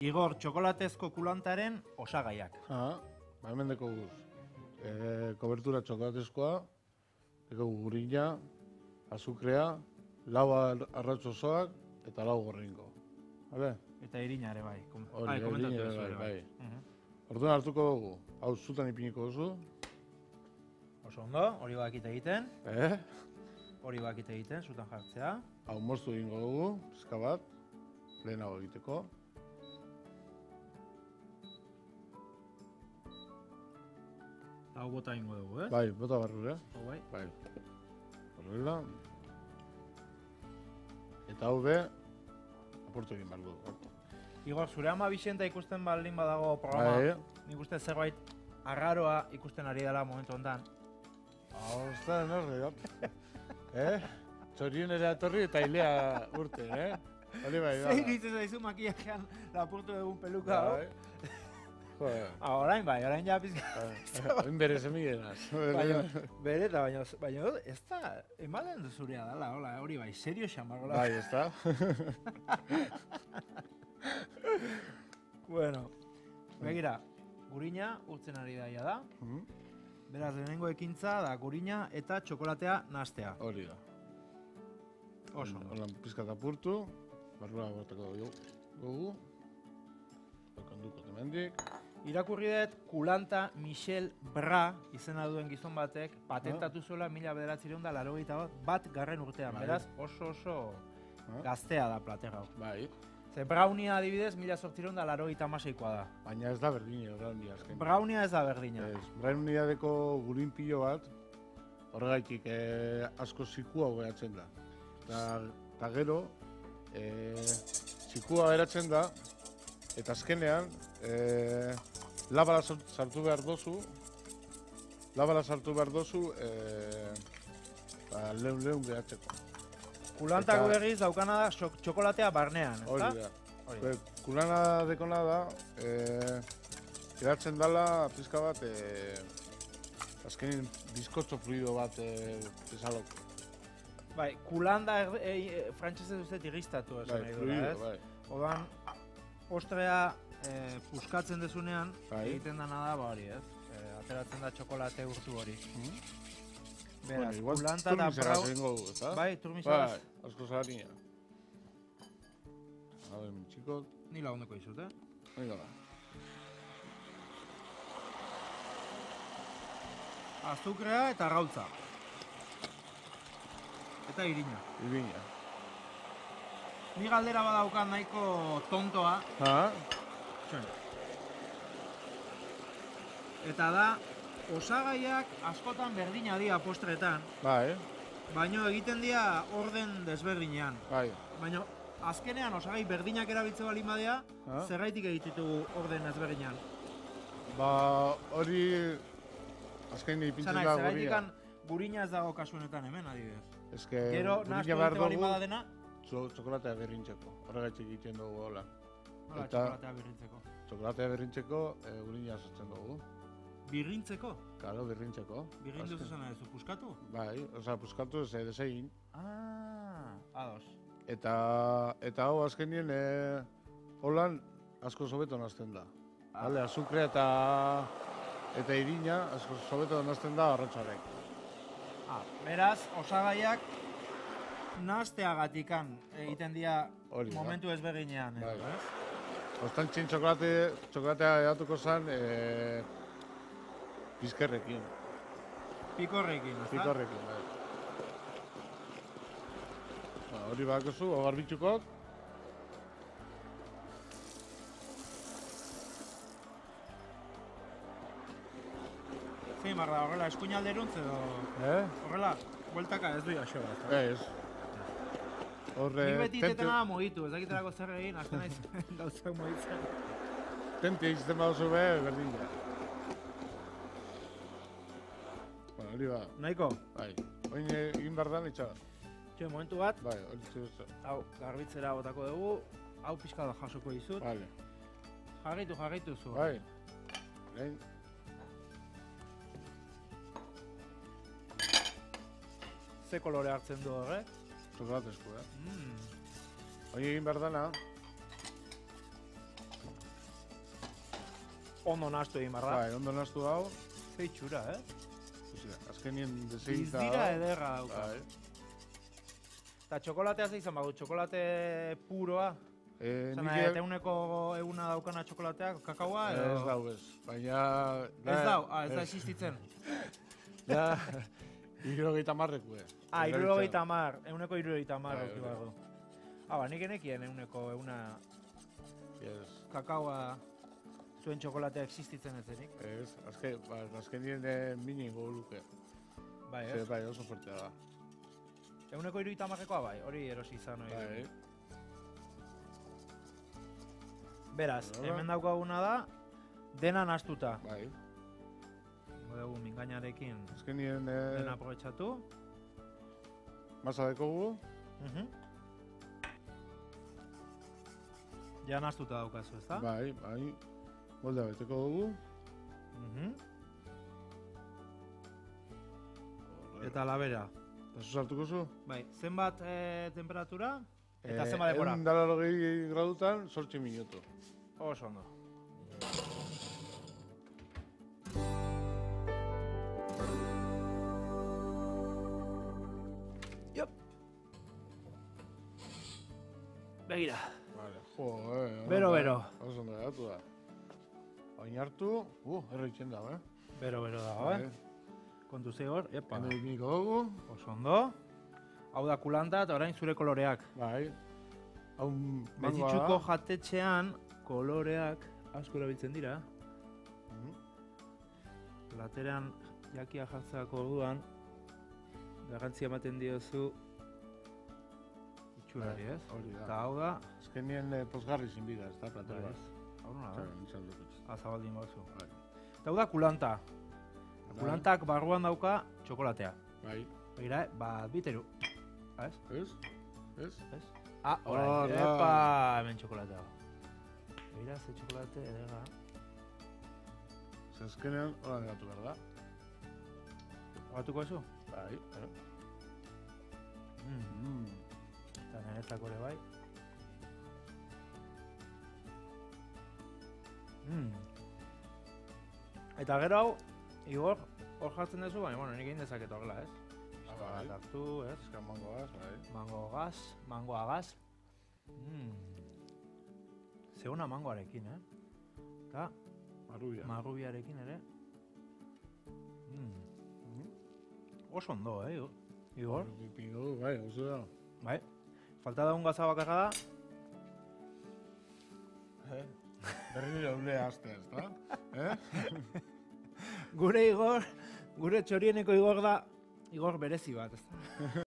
Igor, txokolatezko kulantaren osagaiak. Ba hemen deko guz. Kobertura txokolatezkoa, deko gurina, azukrea, lau arratz osoak eta lau gorringo. Vale? Eta irina ere bai. Hori, irina ere bai. Orduan hartuko dugu. Hau zutan ipiniko duzu. Oso ondo, hori bakit egiten. Hori bakit egiten, zutan jartzea. Hau moztu egingo dugu, pizka bat, lehenago egiteko. Hau bota egingo dugu, ez? Bai, bota barrura. Bai. Horrela. Eta hau be, aportu egin behar dugu. Igor, zure ama Bixenta ikusten baldin badago programa, nik uste zerbait arraroa ikusten ari dela momentu honetan. Ostan, horre, Txorien ere atorri eta hilea urten, Hori bai, bai. Zein ditzen zaizu makiajean lapurtu egun peluka, Joder. Orain bai, orain ja pizka. Oin bere semigenaz. Bere eta baina ez da, ematen zurea dela, hola, hori bai, serio xamarrola. Bai, ez da. Bueno, begira, gurina urtzen ari daia da. Beraz, lehenengo ekintza da gurina eta txokolatea nastea. Hori da. Oso. Holan pizkat apurtu, barrura bortako dugu. Konduko temendik. Irakurri dut, Kulanta Michel Bra izena duen gizon batek patentatu zuela 1981 garren urtean. Beraz, oso gaztea da plater hau. Bai. Ze Brownia adibidez 1986koa da. Baina ez da berdina, Brownia azken. Brownia ez da berdina. Brownia deko gurin pilo bat, horregaitik asko zikua geratzen da. Eta gero, zikua geratzen da, eta azkenean, labala sartu behar dozu, lehun geratzeko. Kulantak berriz daukana da txokolatea barnean, ez da? Hori da. Kulana dekona da, geratzen dela pizka bat, azkenin bizkotxo fluido bat bezalok. Bai, kulanda frantsesez uste irristatu esan nahi dela, ez? Bai. Odan, ostrea puskatzen dezunean, egiten dana da, hori, ez? Ateratzen da txokolate urtu hori. Beraz, kulanta da brau... Bai, turmisagaz. Bai, asko zarina. A ver, mi txikot. Ni lagundeko izut, Hori gara. Azukrea eta gautza. Eta irina. Irina. Ni galdera badaukan nahiko tontoa. Eta da, osagaiak askotan berdina dira postretan. Bai. Baina egiten dira orden desberdinean. Bai. Baina azkenean osagai berdinak erabiltze baldin badea, zergaitik egitugu orden ezberdinean. Ba, hori azken ipintzen da gurina. Gurina ez dago kasu honetan hemen, adibidez. Gero, nahastu egite baldin badadena, txokolatea berrintzeko, horregatik egiten dugu hola. Hola, txokolatea berrintzeko. Txokolatea berrintzeko, gurina sartzen dugu. Birrintzeko? Karo, birrintzeko. Birrindu zuzena ez du, puskatu? Bai, puskatu ez desegin. Ados. Eta hau azkenien, holan asko sobeto nazten da. Azukrea eta irina asko sobeto nazten da arratsarek. Beraz, osagaiak nazteagatikan egiten dira momentu ezberdinean. Ostantzin txokolatea edatuko zen pizkerrekin. Pikorrekin, ez da? Pikorrekin, bai. Hori badakozu, garbitxukok. Zein barra, horrela eskuinalderuntz edo... Horrela, bueltaka ez du jaxo bat. Ez. Nik beti itetena da mogitu, ez dakiterako zer egin, azten naiz gauzak mogitzen. Tente izten baduzu be, berdin da. Hori ba. Nahiko? Bai. Oin egin behar da nitxa. Txo, momentu bat. Bai, hori txuzu. Hau, garbitzera botako dugu. Hau pixka da jasoko dizut. Vale. Jarraitu zu. Bai. Gain. Ze kolore hartzen du horrek? Txokolatezko, Hori egin behar dana, ondo nahastu egin barra. Bai, ondo nahastu dago. Zei txura, Azkenien deseita. Izdira ederra dauka. Bai. Eta txokolatea ze izan badu, txokolate puroa. Zena, eta eguna daukana txokolateak, kakaoa edo? Ez dau ez, baina... Ez dau, ez da existitzen. Ja, 70 eguneko 70 du. Nik enekien eguna kakaoa zuen txokolatea existitzen ez denik. Ez, azkenien miningo luke. Bai, ez? Bai, oso fuertea da. Eguneko 70-ekoa bai, hori erosi izan hori. Bai. Beraz, hemen daukaguna da, dena nahastuta. Bai. Dugu mingainarekin Azkenien... dena aprobetxatu. Masa dekogu. Ja nahastuta daukazu, ezta? Bai. Moldea beteko dugu. Eta labera. Eta sartuko zu? Bai, zenbat temperatura eta zenbat denbora? 180 gradutan, 8 minutu. Oso ondo. Jop. Begira. Bero. Oso ondo gatu da. Oin hartu, erreitzen dago, Bero dago, Kontu zegor, epa. Hemen ikiniko dugu. Oso ondo. Hau da kulanta eta orain zure koloreak. Bai. Hau Bezitxuko jatetxean koloreak asko erabiltzen dira. Lateran jakia jartzeako orduan garrantzia ematen diozu itxurari, ez? Hori da. Eta hau da... Azkenien pozgarri zinbida, ez da, platera. Hau nuna da? Zabaldin bazu. Eta hau da kulanta. Kulantak barruan dauka txokolatea. Bai. Begira, bat biteru. Ez? Ez? Horai, epa, hemen txokolatea. Begira, ze txokolate edera. Azkenean, hola negatu behar da. Gatuko ezu? Bai. Eta niretzako ere bai. Eta gero hau, Igor, hor jartzen duzu, baina, nik egin dezaket horrela, ez? Bat hartu, ez? Mango agaz. Zeguna mangoarekin, Eta marrubiarekin ere. Oso ondo, Igor? Bai, oso da. Bai. Falta daun gaza bakarra da. Berri nire ulea azte, ez da? Gure Igor, gure txorieneko Igor da, Igor berezi bat, ez da?